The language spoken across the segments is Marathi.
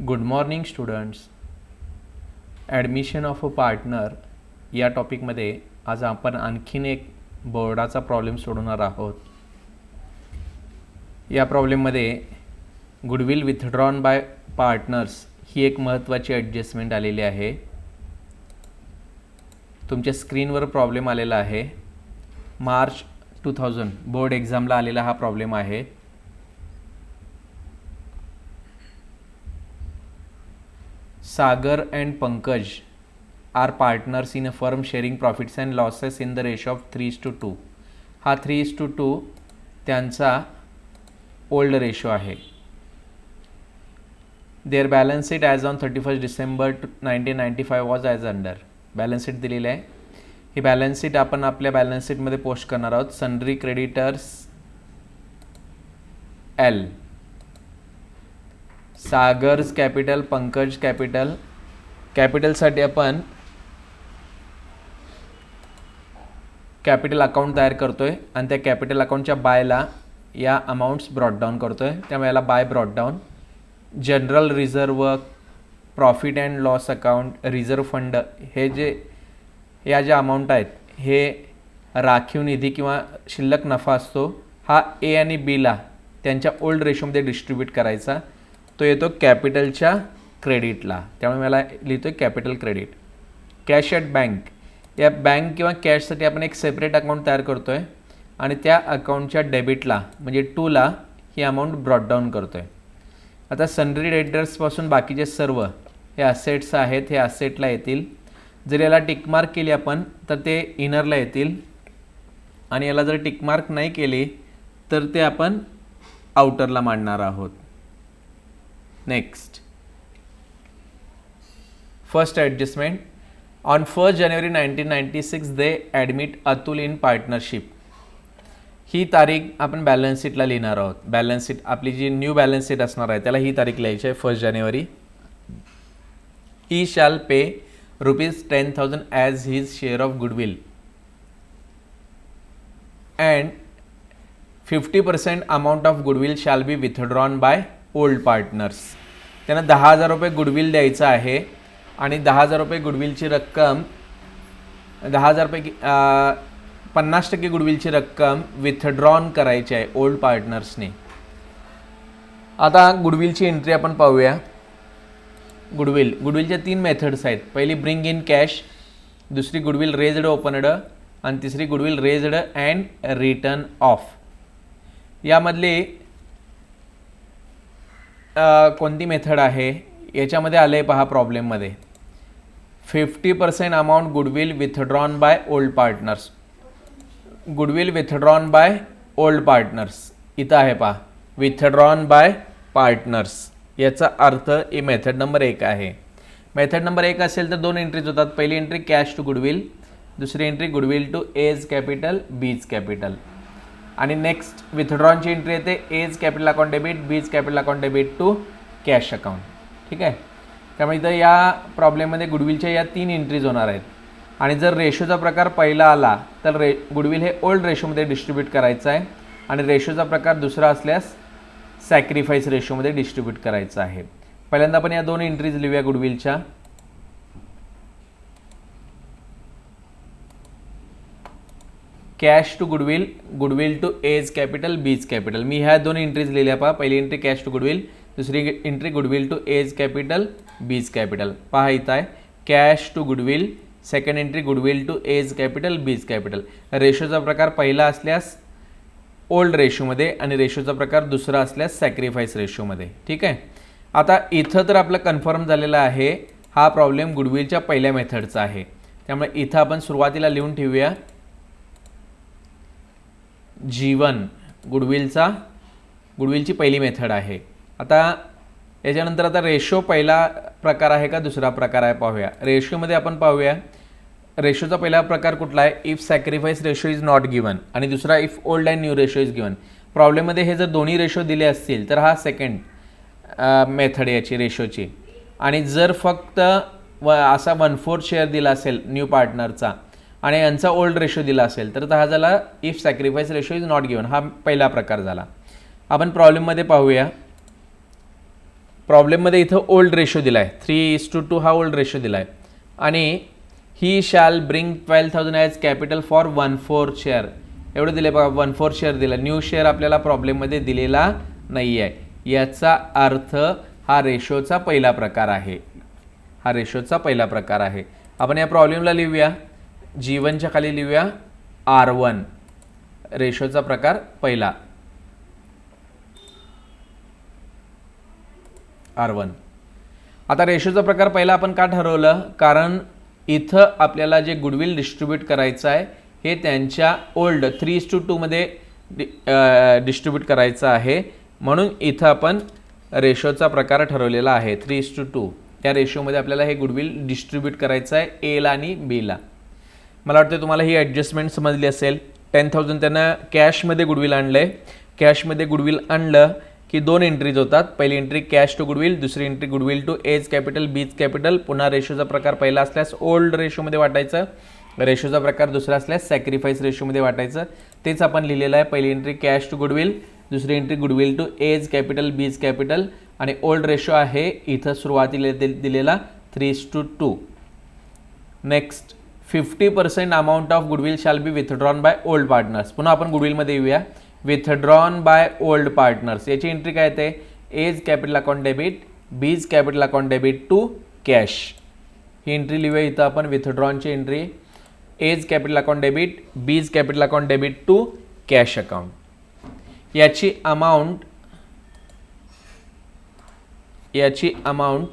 Good morning students. Admission of a partner या टॉपिकमध्ये आज आपण आणखीन एक बोर्डाचा प्रॉब्लेम सोडवणार आहोत. या प्रॉब्लेममध्ये गुडविल विथड्रॉन बाय पार्टनर्स ही एक महत्त्वाची ॲडजस्टमेंट आलेली आहे. तुमच्या स्क्रीनवर प्रॉब्लेम आलेला आहे. मार्च 2000 बोर्ड एक्झामला आलेला हा प्रॉब्लेम आहे. Sagar and Pankaj are partners in a firm sharing profits and losses in the ratio of 3:2. हा 3:2 त्यांचा ओल्ड रेशो आहे. Their balance sheet as on 31 December 1995 was as under. Balance sheet दिलेली आहे. ही बॅलन्स शीट आपण आपल्या बॅलन्स शीटमध्ये पोस्ट करणार आहोत. Sundry creditors L, Sagar's capital, Pankaj capital. कॅपिटलसाठी आपण कॅपिटल अकाउंट तयार करतो आहे आणि त्या कॅपिटल अकाउंटच्या बायला या अमाऊंट्स ब्रॉट डाऊन करतो आहे, त्यामुळे याला by brought down. General reserve, profit and loss account, reserve fund, हे जे या ज्या अमाऊंट आहेत हे राखीव निधी किंवा शिल्लक नफा असतो. हा ए आणि बीला त्यांच्या ओल्ड रेशोमध्ये डिस्ट्रीब्यूट करायचा. तो येतो कॅपिटलच्या क्रेडिटला, त्यामुळे मला लिहितो आहे capital credit. Cash at bank, या बँक किंवा कॅशसाठी आपण एक सेपरेट अकाउंट तयार करतो आहे आणि त्या अकाउंटच्या डेबिटला म्हणजे 2ला ही अमाऊंट ब्रॉट डाऊन करतो आहे. आता सन्ड्री डेटर्सपासून बाकीचे सर्व हे असेट्स आहेत, हे असेटला येतील. जर याला टिकमार्क केली आपण तर ते इनरला येतील आणि याला जर टिकमार्क नाही केली तर ते आपण आउटरला मांडणार आहोत. Next, first adjustment. On 1 January 1996 they admit Atul in partnership. ही तारीख आपण बॅलन्स शीटला लिहिणार आहोत. बॅलन्स शीट आपली जी न्यू बॅलन्स शीट असणार आहे त्याला ही तारीख लिहायची आहे, 1 जानेवारी. He shall pay ₹10,000 as his share of goodwill and 50% amount of goodwill shall be withdrawn by old partners. त्यांना 10,000 रुपये गुडविल द्यायचं आहे आणि 10,000 रुपये गुडविलची रक्कम 10,000 पैकी 50% गुडविलची रक्कम विथड्रॉन करायची आहे ओल्ड पार्टनर्सने. आता गुडविलची एंट्री आपण पाहूया. गुडविलच्या 3 मेथड्स आहेत. पहिली ब्रिंग इन कॅश, दुसरी गुडविल रेज्ड ओपनड आणि तिसरी goodwill raised and return off. यामधली कोणती मेथड आहे याच्यामध्ये आलं आहे पहा प्रॉब्लेममध्ये. 50% amount goodwill withdrawn by old partners. Goodwill withdrawn by old partners इथं आहे पहा, विथड्रॉन बाय पार्टनर्स. याचा अर्थ ही मेथड नंबर 1 आहे. मेथड नंबर 1 असेल तर 2 एंट्रीज होतात. पहिली एंट्री कॅश टू गुडविल, दुसरी entry goodwill to A's capital, B's capital. आणि नेक्स्ट विथड्रॉनची एंट्री येते A's capital account debit, B's capital account debit to cash account. ठीक आहे. त्यामुळे इथं या प्रॉब्लेममध्ये गुडविलच्या या 3 एंट्रीज होणार आहेत. आणि जर रेशोचा प्रकार पहिला आला तर गुडविल हे ओल्ड रेशोमध्ये डिस्ट्रीब्यूट करायचं आहे आणि रेशोचा प्रकार दुसरा असल्यास सॅक्रिफाईस रेशोमध्ये डिस्ट्रीब्यूट करायचं आहे. पहिल्यांदा आपण या 2 एंट्रीज लिहूया गुडविलच्या. Cash to goodwill, goodwill to A's capital, B's capital. मी ह्या 2 एंट्रीज लिहिल्या पहा. पहिली एंट्री कॅश टू गुडविल, दुसरी entry goodwill to A's capital, B's capital. पहा इथं आहे cash to goodwill, second entry goodwill to A's capital, B's capital. रेशोचा प्रकार पहिला असल्यास ओल्ड रेशोमध्ये आणि रेशोचा प्रकार दुसरा असल्यास सॅक्रिफाईस रेशोमध्ये. ठीक आहे. आता इथं तर आपलं कन्फर्म झालेलं आहे हा प्रॉब्लेम गुडविलच्या पहिल्या मेथडचा आहे, त्यामुळे इथं आपण सुरुवातीला लिहून ठेवूया G1 गुडविलची पहिली मेथड आहे. आता याच्यानंतर आता रेशो पहिला प्रकार आहे का दुसरा प्रकार आहे पाहूया. रेशोमध्ये आपण पाहूया रेशोचा पहिला प्रकार कुठला आहे, if sacrifice ratio is not given आणि दुसरा if old and new ratio is given. प्रॉब्लेममध्ये हे जर दोन्ही रेशो दिले असतील तर हा सेकंड मेथड याची रेशोची. आणि जर फक्त असा 1/4 शेअर दिला असेल न्यू पार्टनरचा आणि यांचा ओल्ड रेशो दिला असेल तर हा झाला if sacrifice ratio is not given, हा पहिला प्रकार झाला. आपण प्रॉब्लेममध्ये पाहूया. प्रॉब्लेममध्ये इथं ओल्ड रेशो दिला आहे, 3:2 हा ओल्ड रेशो दिला आहे आणि he shall bring 12,000 as capital for 1/4 share एवढं दिलं बघा, 1/4 शेअर दिलं. न्यू शेअर आपल्याला प्रॉब्लेममध्ये दिलेला नाही आहे. याचा अर्थ हा रेशोचा पहिला प्रकार आहे, हा रेशोचा पहिला प्रकार आहे. आपण या प्रॉब्लेमला लिहूया, G1च्या खाली लिहूया R1, रेशोचा प्रकार पहिला R1. आता रेशोचा प्रकार पहिला आपण का ठरवलं, कारण इथं आपल्याला जे गुडविल डिस्ट्रीब्यूट करायचं आहे हे त्यांच्या ओल्ड 3:2 मध्ये डिस्ट्रीब्यूट करायचं आहे, म्हणून इथं आपण रेशोचा प्रकार ठरवलेला आहे 3:2. त्या रेशोमध्ये आपल्याला हे गुडविल डिस्ट्रीब्यूट करायचं आहे एला आणि बीला. मला वाटतं तुम्हाला ही ॲडजस्टमेंट समजली असेल. 10,000 त्यांना कॅशमध्ये गुडविल आणलं आहे. कॅशमध्ये गुडविल आणलं की दोन एंट्रीज होतात, पहिली एंट्री कॅश टू गुडविल, दुसरी entry goodwill to A's capital B's capital. पुन्हा रेशोचा प्रकार पहिला असल्यास ओल्ड रेशोमध्ये वाटायचं, रेशोचा प्रकार दुसरा असल्यास सॅक्रिफाईस रेशोमध्ये वाटायचं. तेच आपण लिहिलेलं आहे. पहिली एंट्री कॅश टू गुडविल, दुसरी entry goodwill to A's capital B's capital आणि ओल्ड रेशो आहे इथं सुरुवातीला दिलेला 3:2. Next 50% amount of goodwill shall be withdrawn by old partners. पुन्हा आपण गुडविलमध्ये येऊया. विथड्रॉन बाय ओल्ड पार्टनर्स याची एंट्री काय येते, A's capital account debit, B's capital account debit to cash. ही एंट्री लिहूया इथं आपण, विथड्रॉनची entry A's capital account debit, B's capital account debit to cash account. याची अमाऊंट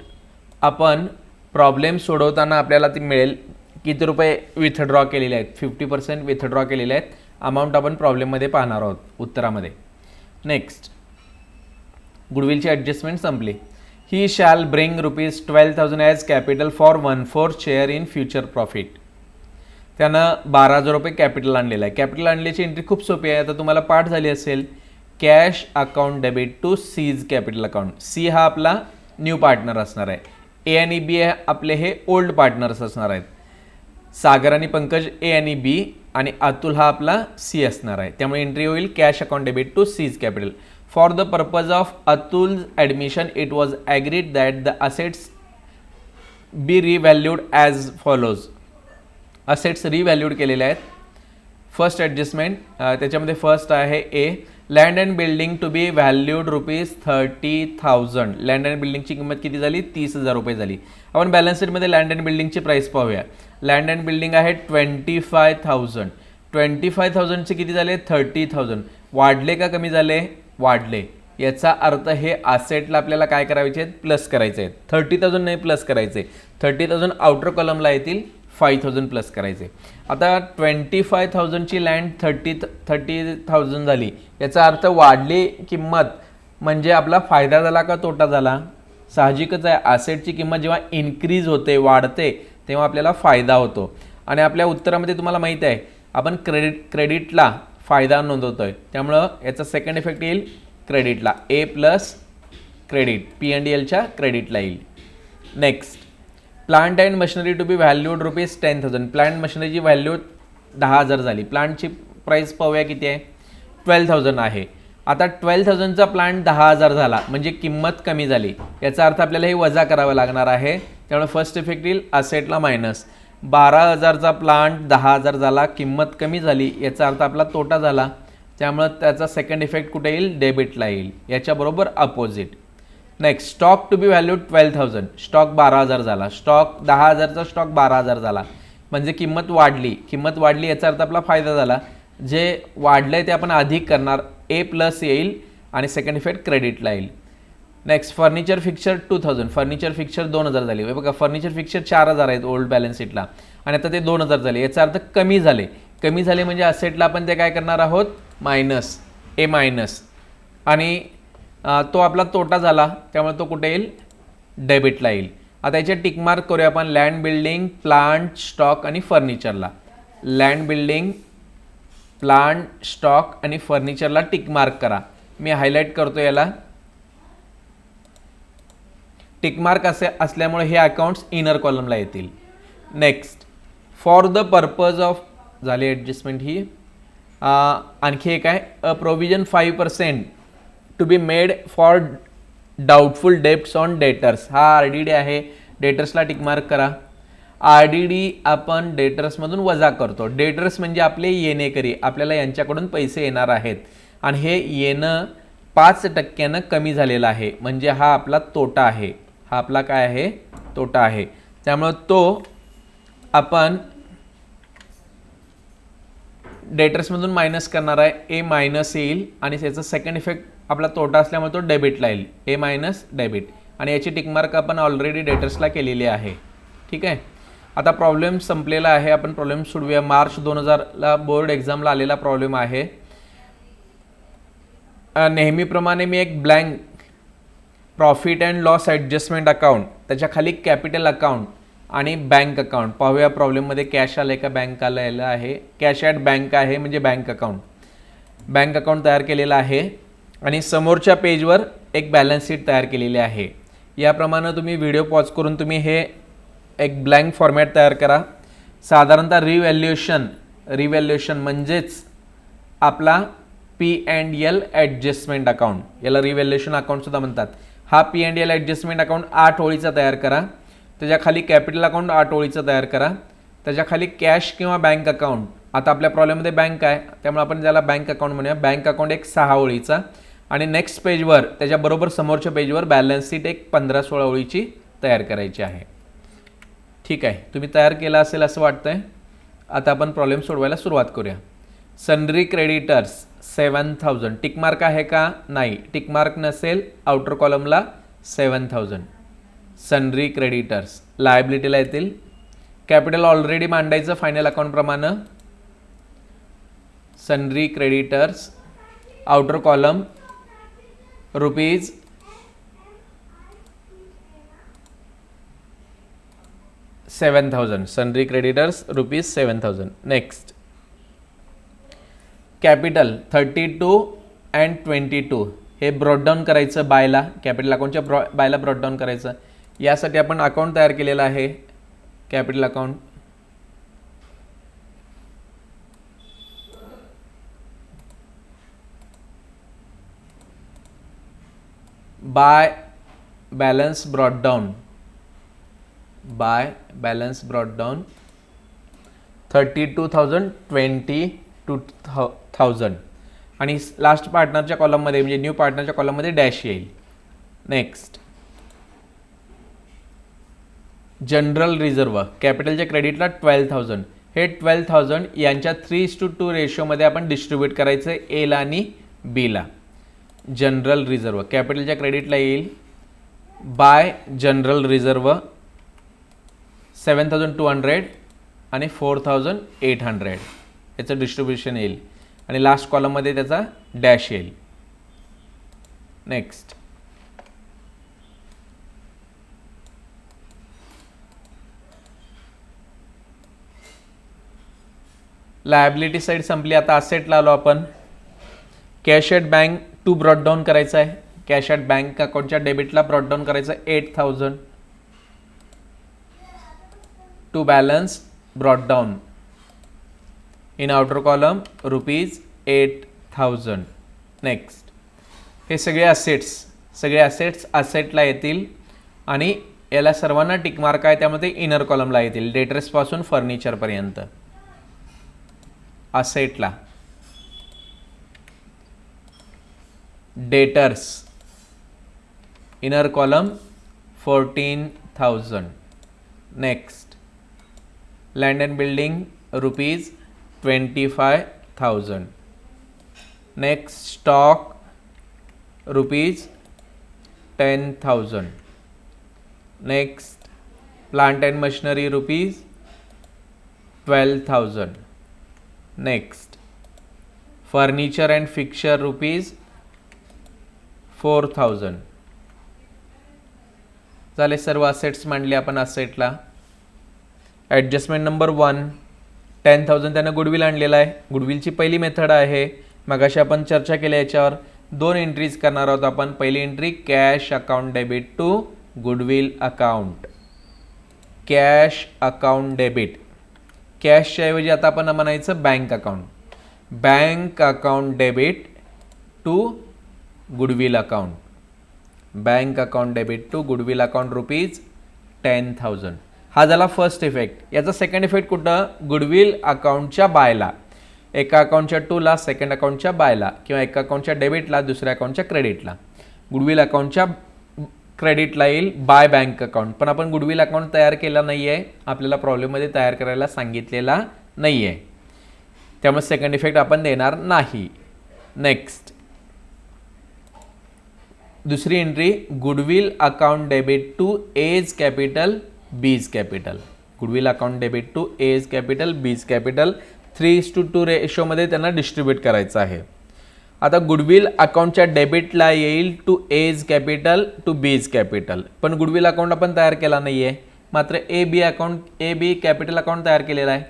आपण प्रॉब्लेम सोडवताना आपल्याला ती मिळेल. किती रुपये विथड्रॉ केलेले आहेत, 50% विथड्रॉ केलेले आहेत. अमाऊंट आपण प्रॉब्लेममध्ये पाहणार आहोत उत्तरामध्ये. नेक्स्ट गुडविलची ॲडजस्टमेंट संपली. He shall bring ₹12,000 as capital for 1/4 share in future profit. त्यानं 12,000 रुपये कॅपिटल आणलेलं आहे. कॅपिटल आणल्याची एंट्री खूप सोपी आहे, आता तुम्हाला पाठ झाली असेल. Cash account debit to C's capital account. C हा आपला न्यू पार्टनर असणार आहे, ए आणि बी आपले हे ओल्ड पार्टनर्स असणार आहेत. सागर आणि पंकज ए आणि बी आणि अतुल हा आपला सी असणार आहे. त्यामुळे एंट्री होईल cash account debit to C's capital. For the purpose of Atul's admission it was agreed that the assets be revalued as follows. Assets revalued केलेले आहेत. फर्स्ट ॲडजस्टमेंट त्याच्यामध्ये फर्स्ट आहे A, land and building to be valued ₹30,000. Land and बिल्डिंगची किंमत किती झाली, 30,000 रुपये झाली. आपण बॅलन्स शीटमध्ये लँड अँड बिल्डिंगची प्राईस पाहूया. लँड अँड बिल्डिंग आहे 25,000. 25,000चे किती झाले, 30,000. वाढले का कमी झाले, वाढले. याचा अर्थ हे असेटला आपल्याला काय करायचे आहेत, प्लस करायचे आहेत. 30,000 नाही प्लस करायचे, 30,000 आउटर कॉलमला येतील, 5,000 प्लस करायचे. आता 25,000ची लँड 30,000 झाली, याचा अर्थ वाढली किंमत म्हणजे आपला फायदा झाला का तोटा झाला. साहजिकच आहे, ॲसेटची किंमत जेव्हा इन्क्रीज होते, वाढते, तेव्हा आपल्याला फायदा होतो. आणि आपल्या उत्तरामध्ये तुम्हाला माहिती आहे आपण क्रेडिटला फायदा नोंदवतोय, त्यामुळं याचा सेकंड इफेक्ट येईल क्रेडिटला, ए प्लस क्रेडिट, P&Lच्या क्रेडिटला येईल. Next plant and machinery to be valued ₹10,000. Plant मशिनरीची व्हॅल्यू 10,000 झाली. प्लांटची प्राईस पाहूया किती आहे, 12,000 आहे. आता 12,000चा प्लांट 10,000 झाला म्हणजे किंमत कमी झाली. याचा अर्थ आपल्याला हे वजा करावं लागणार आहे. त्यामुळे फर्स्ट इफेक्ट येईल असेटला मायनस. 12,000चा प्लांट 10,000 झाला, किंमत कमी झाली, याचा अर्थ आपला तोटा झाला. त्यामुळे त्याचा सेकंड इफेक्ट कुठे येईल, डेबिटला येईल, याच्याबरोबर opposite. Next stock to be valued 12,000. Stock 12,000 झाला. स्टॉक 10,000चा स्टॉक 12,000 झाला म्हणजे किंमत वाढली. किंमत वाढली याचा अर्थ आपला फायदा झाला. जे वाढलंय ते आपण अधिक करणार, ए प्लस येईल आणि सेकंड इफेक्ट क्रेडिटला येईल. Next furniture fixture 2,000. Furniture fixture 2,000 झाली. बघा फर्निचर फिक्चर 4,000 आहेत ओल्ड बॅलन्स शीटला आणि आता ते 2,000 झाले. याचा अर्थ कमी झाले. कमी झाले म्हणजे असेटला आपण ते काय करणार आहोत, मायनस, ए मायनस, आणि तो आपला तोटा झाला त्यामुळे तो कुठे येईल, डेबिटला येईल. आता याचे टिकमार्क करूया आपण. लँड बिल्डिंग, प्लांट, स्टॉक आणि फर्निचरला. लँड बिल्डिंग, प्लांट, स्टॉक आणि फर्निचरला टिकमार्क करा. मी हायलाईट करतो याला. टिकमार्क असे असल्यामुळे हे अकाउंट्स इनर कॉलमला येतील. Next for the purpose of, झाली ॲडजस्टमेंट ही. आणखी एक आहे, a provision 5% to be made for doubtful debts on debtors, हा RDD आहे, डेटर्सला टिकमार्क करा. RDD आपण डेटर्समधून वजा करतो. डेटर्स म्हणजे आपले येणेकरी, आपल्याला यांच्याकडून पैसे येणार आहेत आणि हे येणं 5% कमी झालेलं आहे, म्हणजे हा आपला तोटा आहे, हा आपला काय आहे, तोटा आहे. त्यामुळे तो आपण डेटर्समधून मायनस करणार आहे, ए मायनस येईल आणि त्याचा सेकंड इफेक्ट आपला तोटा असल्यामुळे तो डेबिटला येईल, ए मायनस डेबिट. आणि याची टिकमार्क आपण ऑलरेडी डेटर्सला केलेली आहे. ठीक आहे. आता प्रॉब्लेम संपलेला आहे, आपण प्रॉब्लेम सोडवूया. मार्च 2000ला बोर्ड एक्झामला आलेला प्रॉब्लेम आहे. नेहमीप्रमाणे मी एक blank profit and loss adjustment account, त्याच्या खाली कॅपिटल अकाउंट आणि बँक अकाउंट पाहूया. प्रॉब्लेममध्ये कॅश आलं आहे का बँक आलेलं आहे, कॅश ॲट बँक आहे म्हणजे बँक अकाउंट तयार केलेलं आहे आणि समोरच्या पेजवर एक बॅलन्स शीट तयार केलेली आहे. याप्रमाणे तुम्ही व्हिडिओ पॉज करून तुम्ही हे एक ब्लँक फॉर्मॅट तयार करा. साधारणतः रिव्हॅल्युएशन म्हणजेच आपला P&L ॲडजस्टमेंट अकाउंट, याला रिव्हॅल्युएशन अकाउंटसुद्धा म्हणतात. हा P&L ॲडजस्टमेंट अकाउंट 8 ओळीचा तयार करा. त्याच्या खाली कॅपिटल अकाउंट 8 ओळीचं तयार करा. त्याच्या खाली कॅश किंवा बँक अकाउंट, आता आपल्या प्रॉब्लेममध्ये बँक आहे त्यामुळे आपण ज्याला बँक अकाउंट म्हणूया, बँक अकाउंट एक 6 ओळीचा आणि नेक्स्ट पेजवर त्याच्याबरोबर समोरच्या पेजवर बॅलन्स शीट एक 15-16 ओळीची तयार करायची आहे. ठीक आहे, तुम्ही तयार केला असेल असं वाटतंय. आता आपण प्रॉब्लेम सोडवायला सुरुवात करूया. सनरी क्रेडिटर्स 7000, टिकमार्क आहे का, नाही, टिकमार्क नसेल आउटर कॉलमला 7000. सनरी क्रेडिटर्स लायबिलिटीला येतील. कॅपिटल ऑलरेडी मांडायचं फायनल अकाउंट प्रमाणे. सनरी creditors outer column rupees $7,000. सनरी creditors ₹7,000. Next capital 32 and 22 हे ब्रॉडडाऊन करायचं बायला, कॅपिटल अकाउंटच्या बायला ब्रॉडडाऊन करायचं. यासाठी आपण अकाउंट तयार केलेलं आहे, कॅपिटल अकाउंट. बाय बॅलन्स ब्रॉडडाऊन 32,000 22,000 आणि लास्ट पार्टनरच्या कॉलममध्ये म्हणजे न्यू पार्टनरच्या कॉलममध्ये डॅश येईल. नेक्स्ट जनरल रिझर्व, कॅपिटलच्या क्रेडिटला 12,000. हे 12,000 यांच्या 3:2 रेशोमध्ये आपण डिस्ट्रीब्यूट करायचं एला आणि बीला. जनरल रिझर्व कॅपिटलच्या क्रेडिटला येईल बाय जनरल रिझर्व 7,200 आणि 4,800 याचं डिस्ट्रीब्युशन येईल आणि लास्ट कॉलममध्ये त्याचा डॅश येईल. नेक्स्ट लायबिलिटी साईड संपली. आता असेटला आलो आपण. कॅश ॲट बँक टू ब्रॉडडाऊन करायचं आहे. कॅश ॲट बँक अकाउंटच्या डेबिटला ब्रॉडडाऊन करायचं 8,000 to balance brought down in outer column ₹8,000. Next हे सगळे असेट्स असेटला येतील आणि याला सर्वांना टिकमार्क आहे त्यामध्ये इनर कॉलमला येतील. डेटर्सपासून फर्निचरपर्यंत असेटला debtors inner column 14,000. Next land and building ₹25,000. Next stock ₹10,000. Next plant and machinery ₹12,000. Next furniture and fixture ₹4,000. झाले सर्व असेट्स मांडले आपण असेटला. ॲडजस्टमेंट नंबर 1 10,000 त्यानं गुडविल आणलेला आहे. गुडविलची पहिली मेथड आहे, मगाशी आपण चर्चा केल्या याच्यावर. 2 एंट्रीज करणार आहोत आपण. पहिली entry cash account debit to goodwill account. Cash account debit, कॅशच्या ऐवजी आता आपण म्हणायचं bank account. Bank account debit to goodwill account. Bank account debit to goodwill account rupees 10,000. हा झाला फर्स्ट इफेक्ट. याचा सेकंड इफेक्ट कुठं, गुडविल अकाउंटच्या बायला, एका अकाउंटच्या टूला सेकंड अकाउंटच्या बायला, किंवा एका अकाउंटच्या डेबिटला दुसऱ्या अकाउंटच्या क्रेडिटला. गुडविल अकाउंटच्या क्रेडिटला येईल बाय बँक अकाउंट, पण आपण गुडविल अकाउंट तयार केला नाही आहे, आपल्याला प्रॉब्लेममध्ये तयार करायला सांगितलेला नाही आहे, त्यामुळे सेकंड इफेक्ट आपण देणार नाही. नेक्स्ट दुसरी entry, goodwill account debit to A's capital B's capital. Goodwill account debit to A's capital B's capital 3:2 रेशोमध्ये त्यांना डिस्ट्रीब्यूट करायचं आहे. आता गुडविल अकाउंटच्या डेबिटला येईल to A's capital to B's capital, पण गुडविल अकाउंट आपण तयार केला नाही आहे, मात्र ए बी कॅपिटल अकाउंट तयार केलेला आहे.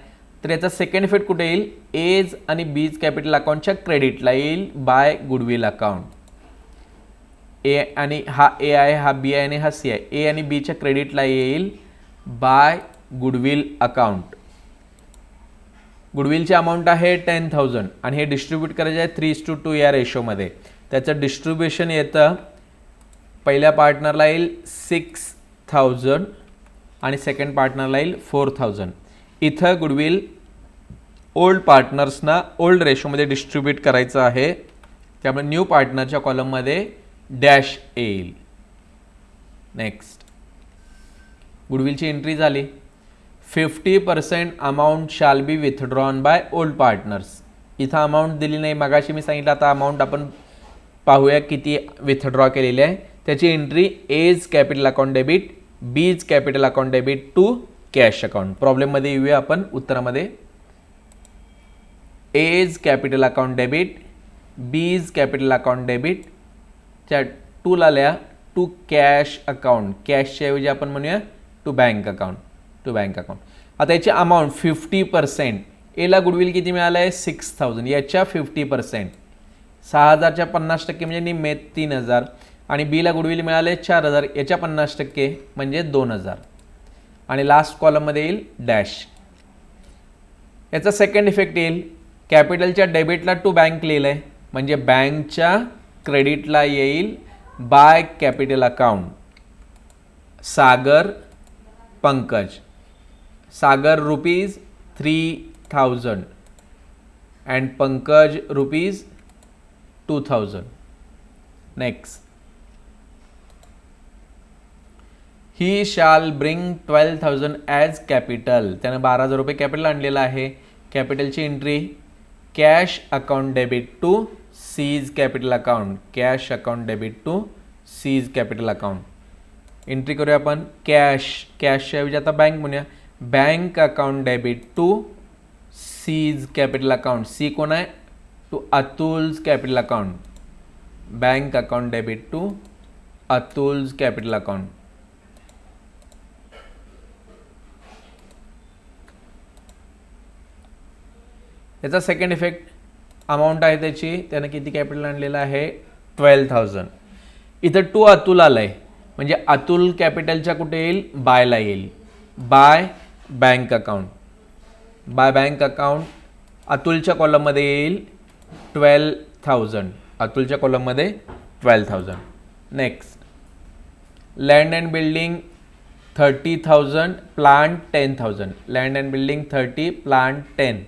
तर याचा सेकंड इफेक्ट कुठे येईल, एज आणि बीज कॅपिटल अकाउंटच्या क्रेडिटला येईल बाय गुडविल अकाउंट. ए आणि हा ए आहे, हा बी आहे आणि हा सी आहे, ए आणि बीच्या क्रेडिटला येईल बाय गुडविल अकाउंट. गुडविलची अमाऊंट आहे 10,000 आणि हे डिस्ट्रीब्यूट करायचे आहे 3:2 या रेशोमध्ये. त्याचं डिस्ट्रीब्युशन येतं, पहिल्या पार्टनरला येईल 6,000 आणि सेकंड पार्टनरला येईल 4,000. इथं गुडविल ओल्ड पार्टनर्सना ओल्ड रेशोमध्ये डिस्ट्रीब्यूट करायचं आहे, त्यामुळे न्यू पार्टनरच्या कॉलममध्ये डॅश येईल. नेक्स्ट गुडविलची एंट्री झाली. 50% amount shall be withdrawn by old partners. इथं अमाऊंट दिली नाही, मगाशी मी सांगितलं, आता अमाऊंट आपण पाहूया किती विथड्रॉ केलेली आहे. त्याची entry A's capital account debit B's capital account debit to cash account. प्रॉब्लेममध्ये येऊया आपण उत्तरामध्ये. A's capital account debit B's capital account debit च्या टूला लिहा टू कॅश अकाउंट. कॅशच्या ऐवजी आपण म्हणूया to bank account, to bank account. आता याची अमाऊंट 50%. एला गुडविल किती मिळालं आहे 6,000, याच्या 50% 6,000च्या 50% म्हणजे निम्मे 3,000, आणि बीला गुडविल मिळाले 4,000, याच्या 50% म्हणजे 2,000, आणि लास्ट कॉलममध्ये येईल डॅश. याचा सेकंड इफेक्ट येईल, कॅपिटलच्या डेबिटला टू बँक लिहिलं आहे, म्हणजे बँकच्या क्रेडिटला येईल by capital account Sagar Pankaj. Sagar rupees 3,000 and Pankaj rupees 2,000. Next, he shall bring 12,000 as capital. त्यानं 12,000 रुपये कॅपिटल आणलेलं आहे. कॅपिटलची entry cash account debit to C's capital account, cash account debit to C's capital account. Entry करूया आपण कॅश, कॅशच्या ऐवजी आता बँक म्हणूया, bank account debit to C's capital account. C कोण आहे, to Atul's capital account. Bank account debit to Atul's capital account. याचा सेकंड इफेक्ट, अमाऊंट आहे त्याची, त्यानं किती कॅपिटल आणलेलं आहे 12,000. इथं टू अतुल आलं आहे, म्हणजे अतुल कॅपिटलच्या कुठे येईल बायला येईल, by bank account. By bank account अतुलच्या कॉलममध्ये येईल 12,000, अतुलच्या कॉलममध्ये 12,000. Next, land and building 30,000 plant 10,000. Land and building 30 plant 10.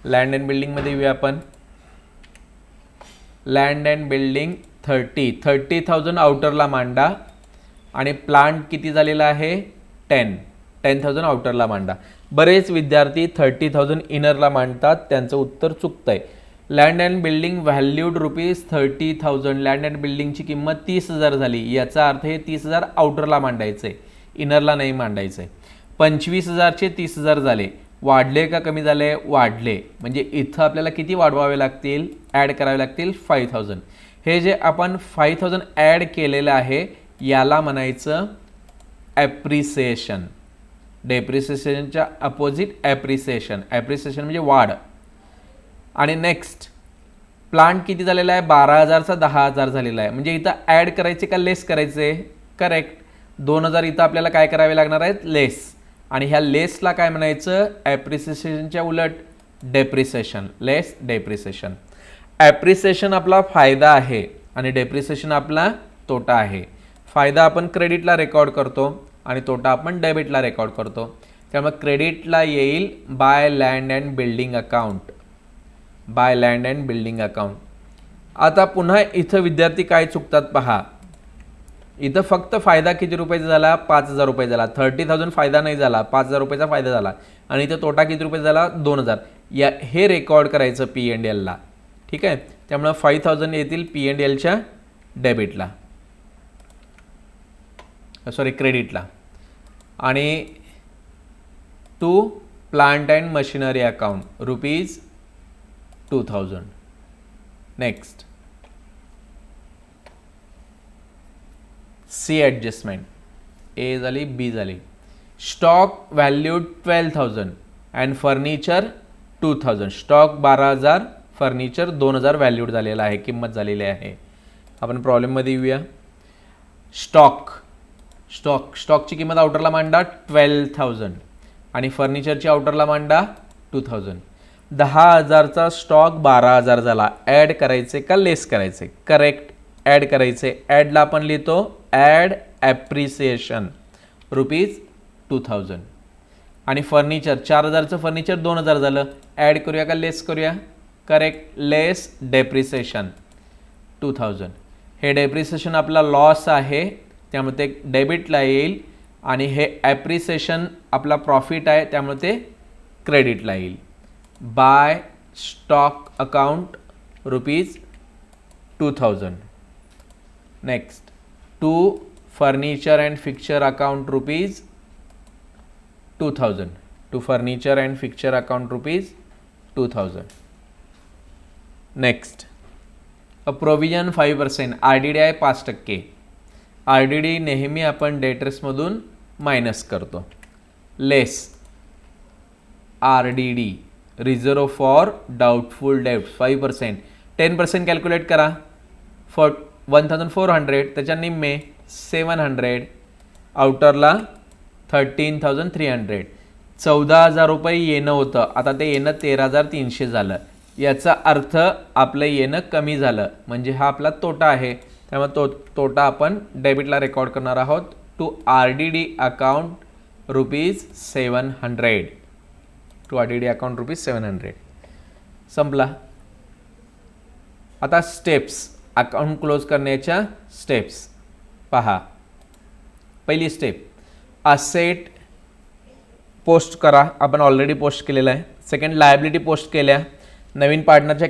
Land and बिल्डिंगमध्ये येऊया आपण. लँड अँड बिल्डिंग 30,000 आउटरला मांडा, आणि प्लांट किती झालेला आहे 10,000 आउटरला मांडा. बरेच विद्यार्थी 30,000 इनरला मांडतात, त्यांचं उत्तर चुकतं आहे. Land and building valued rupees 30,000. Land and बिल्डिंगची किंमत 30,000 झाली, याचा अर्थ हे 30,000 आउटरला मांडायचं आहे, इनरला नाही मांडायचं आहे. 25,000चे 30,000 झाले, वाढले का कमी झाले, वाढले, म्हणजे इथं आपल्याला किती वाढवावे लागतील, ॲड करावे लागतील 5,000. हे जे आपण 5,000 ॲड केलेलं आहे याला म्हणायचं ॲप्रिसिएशन. डेप्रिसिएशनच्या अपोजिट ॲप्रिसिएशन. ॲप्रिसिएशन म्हणजे वाढ. आणि नेक्स्ट, प्लांट किती झालेला आहे 12,000चा 10,000 झालेला आहे, म्हणजे इथं ॲड करायचे का लेस करायचे, करेक्ट. 2,000 इथं आपल्याला काय करावे लागणार आहेत, लेस, आणि ह्या लेसला काय म्हणायचं, ॲप्रिसिएशनच्या उलट डेप्रिसिएशन. लेस डेप्रिसिएशन. ॲप्रिसिएशन आपला फायदा आहे आणि डेप्रिसिएशन आपला तोटा आहे. फायदा आपण क्रेडिटला रेकॉर्ड करतो आणि तोटा आपण डेबिटला रेकॉर्ड करतो. त्यामुळे क्रेडिटला येईल bye land and building account, bye land and building account. आता पुन्हा इथं विद्यार्थी काय चुकतात पहा. इथं फक्त फायदा किती रुपयाचा झाला, 5,000 रुपये झाला. 30,000 फायदा नाही झाला, 5,000 रुपयाचा फायदा झाला. आणि इथं तोटा किती रुपये झाला, 2,000. हे रेकॉर्ड करायचं P&Lला. ठीक आहे. त्यामुळे 5,000 येतील P&Lच्या डेबिटला, सॉरी क्रेडिटला. आणि to plant and machinery account ₹2,000. Next C adjustment. A झाली, बी झाली. Stock valued 12,000 and furniture 2,000. Stock 12,000, furniture 2,000 valued झालेला आहे, किंमत झालेली आहे. आपण प्रॉब्लेममध्ये येऊया. स्टॉकची किंमत आउटरला मांडा 12,000 आणि फर्निचरची आउटरला मांडा 2,000. 10,000चा स्टॉक 12,000 झाला. ॲड करायचे का लेस करायचे? करेक्ट, ॲड करायचे. ॲडला आपण लिहितो ॲड ॲप्रिसिएशन ₹2,000. आणि फर्निचर 4,000चं फर्निचर 2,000 झालं. ॲड करूया का लेस करूया? करेक्ट, लेस डेप्रिसिएशन 2,000. हे डेप्रिसिएशन आपला लॉस आहे, त्यामुळे ते डेबिटला येईल. आणि हे ॲप्रिसिएशन आपला प्रॉफिट आहे, त्यामुळे ते क्रेडिटला येईल. By stock account ₹2,000. Next to furniture and fixture account ₹2,000. To furniture and fixture account ₹2,000. Next a provision 5%. RDD 5%. RDD नेहमी आपण डेटर्समधून मायनस करतो. Less RDD reserve for doubtful डेब्ट 5%. 10% कॅल्क्युलेट करा. 1,400 त्याच्या निम्मे 700. आउटरला 13,300. 14,000 रुपये येणं होतं, आता ते येणं 13,300 झालं. याचा अर्थ आपलं येणं कमी झालं, म्हणजे हा आपला तोटा आहे. त्यामुळे तोटा आपण डेबिटला रेकॉर्ड करणार आहोत. To RDD account ₹700. To RDD account ₹700. संपला. आता स्टेप्स, अकाउंट क्लोज करण्याच्या स्टेप्स पहा. पहिली स्टेप, असेट पोस्ट करा. आपण ऑलरेडी पोस्ट केलेलं आहे. सेकंड, लायबिलिटी पोस्ट केल्या. नवीन पार्टनरच्या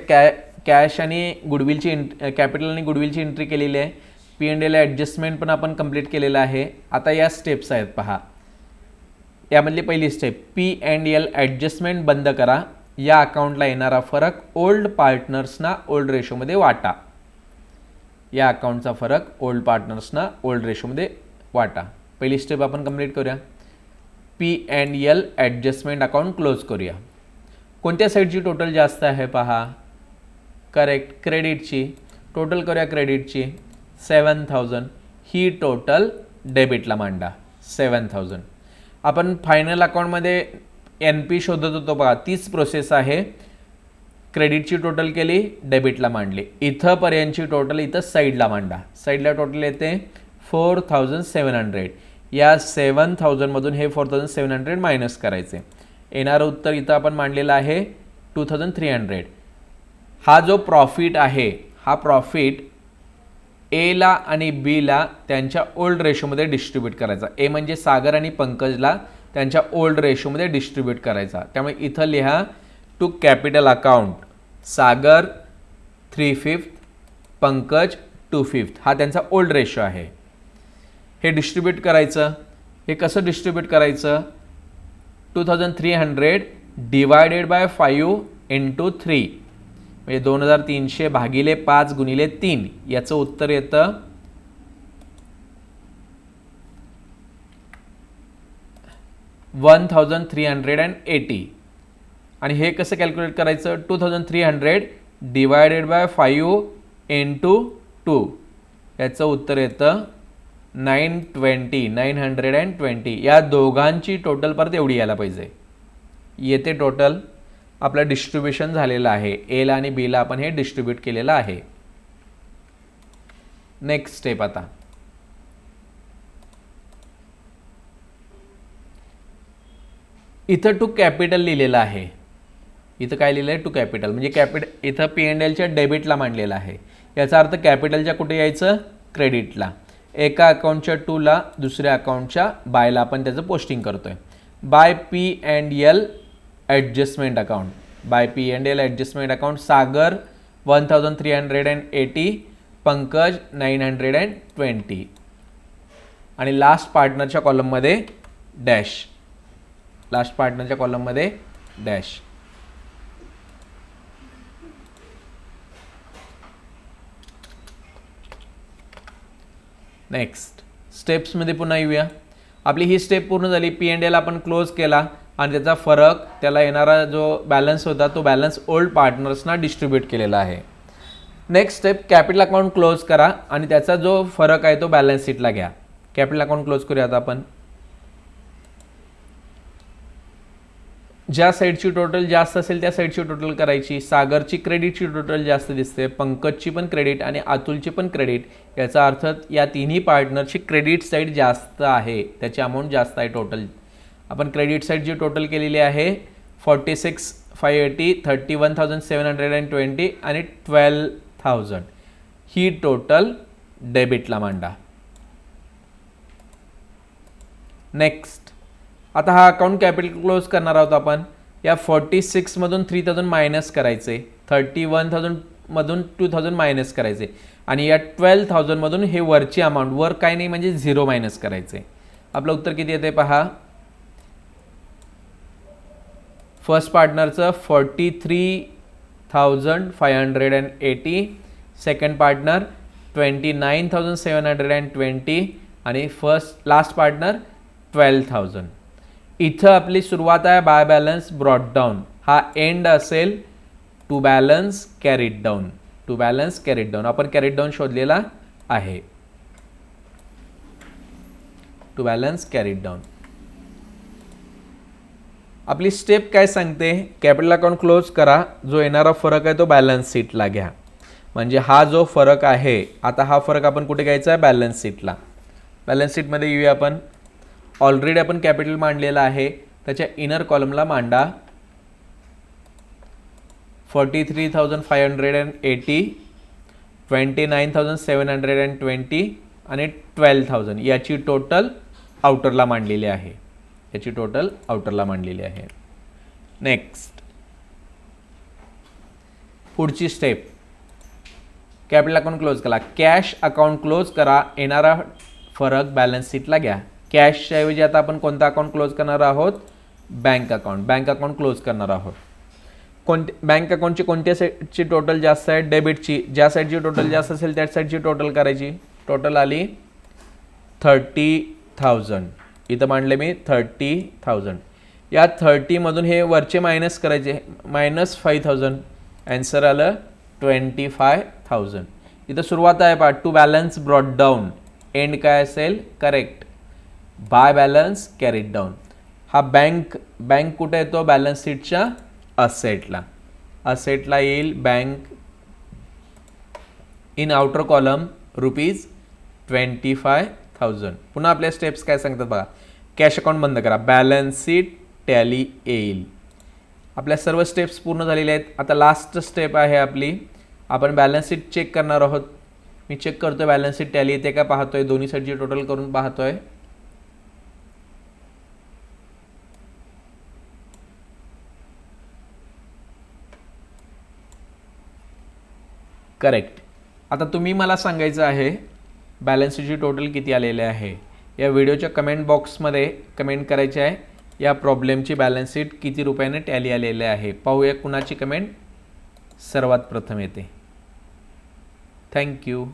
कॅश आणि गुडविलची कॅपिटल आणि गुडविलची एंट्री केलेली आहे. P&L ॲडजस्टमेंट पण आपण कंप्लीट केलेलं आहे. आता या स्टेप्स आहेत पहा. यामधली पहिली स्टेप, P&L ॲडजस्टमेंट बंद करा. या अकाउंटला येणारा फरक ओल्ड पार्टनर्सना ओल्ड रेशोमध्ये वाटा. या अकाउंटचा फरक ओल्ड पार्टनर्सना ओल्ड रेशोमध्ये वाटा. पहिली स्टेप आपण कंप्लीट करूया. P&L ॲडजस्टमेंट अकाउंट क्लोज करूया. कोणत्या साईडची टोटल जास्त आहे पहा. करेक्ट, क्रेडिटची. टोटल करूया क्रेडिटची 7,000. ही टोटल डेबिटला मांडा 7,000. आपण फायनल अकाउंटमध्ये NP शोधत होतो बघा, तीच प्रोसेस आहे. क्रेडिटची टोटल केली, डेबिटला मांडली. इथंपर्यंतची टोटल इथं साईडला मांडा. साईडला टोटल येते 4,700. या 7,000मधून हे 4,700 मायनस करायचे. येणारं उत्तर इथं आपण मांडलेलं आहे 2,300. हा जो प्रॉफिट आहे, हा प्रॉफिट एला आणि बीला त्यांच्या ओल्ड रेशोमध्ये डिस्ट्रीब्यूट करायचा. ए म्हणजे सागर आणि पंकजला त्यांच्या ओल्ड रेशोमध्ये डिस्ट्रीब्यूट करायचा. त्यामुळे इथं लिहा टू कॅपिटल अकाउंट, सागर 3/5, पंकज 2/5. हा त्यांचा ओल्ड रेशो आहे. हे डिस्ट्रीब्यूट करायचं. हे कसं डिस्ट्रीब्यूट करायचं? 2,300 डिवायडेड बाय 5 इंटू 3 म्हणजे 2,300 भागिले 5 गुणिले 3. याचं उत्तर येतं 1,380. आणि हे कसं कॅल्क्युलेट करायचं? 2,300 डिवायडेड बाय 5 इंटू 2. याचं उत्तर येतं 920. या दोघांची टोटल परत एवढी यायला पाहिजे. येते टोटल. आपलं डिस्ट्रीब्युशन झालेलं आहे. एला आणि बीला आपण हे डिस्ट्रीब्यूट केलेलं आहे. नेक्स्ट स्टेप आता इथं टू कॅपिटल लिहिलेलं आहे. इथं काय लिहिलं आहे? To capital. म्हणजे इथं P&Lच्या डेबिटला मांडलेलं आहे. याचा अर्थ कॅपिटलच्या कुठे यायचं? क्रेडिटला. एका अकाउंटच्या टूला दुसऱ्या अकाउंटच्या बायला आपण त्याचं पोस्टिंग करतोय. By P&L adjustment account. By P&L adjustment account. Sagar 1380, Pankaj 920 आणि लास्ट पार्टनरच्या कॉलममध्ये डॅश. लास्ट पार्टनरच्या कॉलममध्ये डॅश. नेक्स्ट स्टेप्समध्ये पुन्हा येऊया. आपली ही स्टेप पूर्ण झाली. P&L आपण क्लोज केला आणि त्याचा फरक, त्याला येणारा जो बॅलन्स होता तो बॅलन्स ओल्ड पार्टनर्सना डिस्ट्रीब्यूट केलेला आहे. Next step capital account close करा आणि त्याचा जो फरक आहे तो बॅलन्स शीटला घ्या. कॅपिटल अकाउंट क्लोज करूया आता आपण. ज्या साईडची टोटल जास्त असेल त्या साईडची टोटल करायची. सागरची क्रेडिटची टोटल जास्त दिसते, पंकजची पण क्रेडिट आणि अतुलची पण क्रेडिट. याचा अर्थ या तिन्ही पार्टनरची क्रेडिट साईड जास्त आहे, त्याची अमाऊंट जास्त आहे टोटल. आपण क्रेडिट साईड जी टोटल केलेली आहे 46,580, 31,720 आणि 12,000 ही टोटल डेबिटला मांडा. नेक्स्ट आता हा अकाउंट कॅपिटल क्लोज करणार आहोत आपण. या 46 मधून 3000 मायनस करायचे, 31,000 मधून 2000 मायनस करायचे आणि या 12,000 मधून हे वरची अमाऊंट, वर काय नाही म्हणजे 0 मायनस करायचे. आपलं उत्तर किती येते पहा. फर्स्ट पार्टनरचं 43,580, सेकंड पार्टनर 29,720 आणि लास्ट पार्टनर 12,000. इथं आपली सुरुवात आहे बाय बॅलन्स ब्रॉट डाऊन. हा एंड असेल to balance carried down. To balance carried down आपण कॅरीड डाऊन शोधलेला आहे. To balance carried down. आपली स्टेप काय सांगते? कॅपिटल अकाउंट क्लोज करा. जो येणारा फरक आहे तो बॅलन्स शीटला घ्या. म्हणजे हा जो फरक आहे, आता हा फरक आपण कुठे घ्यायचा आहे? बॅलन्स शीटला. बॅलन्स शीटमध्ये येऊया आपण. ऑलरेडी आपण कॅपिटल मांडलेला आहे, त्याच्या इनर कॉलमला मांडा. 43,580, 29,720 आणि 12,000 याची टोटल आउटरला मांडलेली आहे. याची टोटल आउटरला मांडलेली आहे. नेक्स्ट पुढची स्टेप कॅपिटल अकाउंट क्लोज करा. कॅश अकाउंट क्लोज करा. येणारा फरक बॅलन्स शीटला घ्या. कॅशच्या ऐवजी आता आपण कोणता अकाउंट क्लोज करणार आहोत? Bank account. Bank account close करणार आहोत. बँक अकाउंटची कोणत्या साईडची टोटल जास्त आहे? डेबिटची. ज्या साईडची टोटल जास्त असेल त्या साईडची टोटल करायची. टोटल आली 30,000. इथं मांडले मी 30,000. या 30 मधून हे वरचे मायनस करायचे, -5,000. आन्सर आलं 25,000. इथं सुरुवात आहे पहा to balance brought down. End काय असेल? Correct by balance carried down. हा बँक कुठे येतो? बॅलन्स शीटच्या असेटला. असेटला येईल बँक. In outer column ₹25,000. पुन्हा आपल्या स्टेप्स काय सांगतात बघा. कॅश अकाउंट बंद करा. बॅलन्स शीट टॅली येईल. आपल्या सर्व स्टेप्स पूर्ण झालेल्या आहेत. आता लास्ट स्टेप आहे आपली. आपण बॅलन्स शीट चेक करणार आहोत. मी चेक करतोय बॅलन्स शीट टॅली येते का पाहतोय. दोन्ही साईडची टोटल करून पाहतोय. करेक्ट. आता तुम्ही मला सांगायचं आहे बॅलन्स शीटची टोटल किती आलेले आहे. या व्हिडिओच्या कमेंट बॉक्समध्ये कमेंट करायचे आहे. या प्रॉब्लेमची बॅलन्स शीट किती रुपयाने टॅली आलेले आहे. पाहूया कुणाची कमेंट सर्वात प्रथम येते. थँक्यू.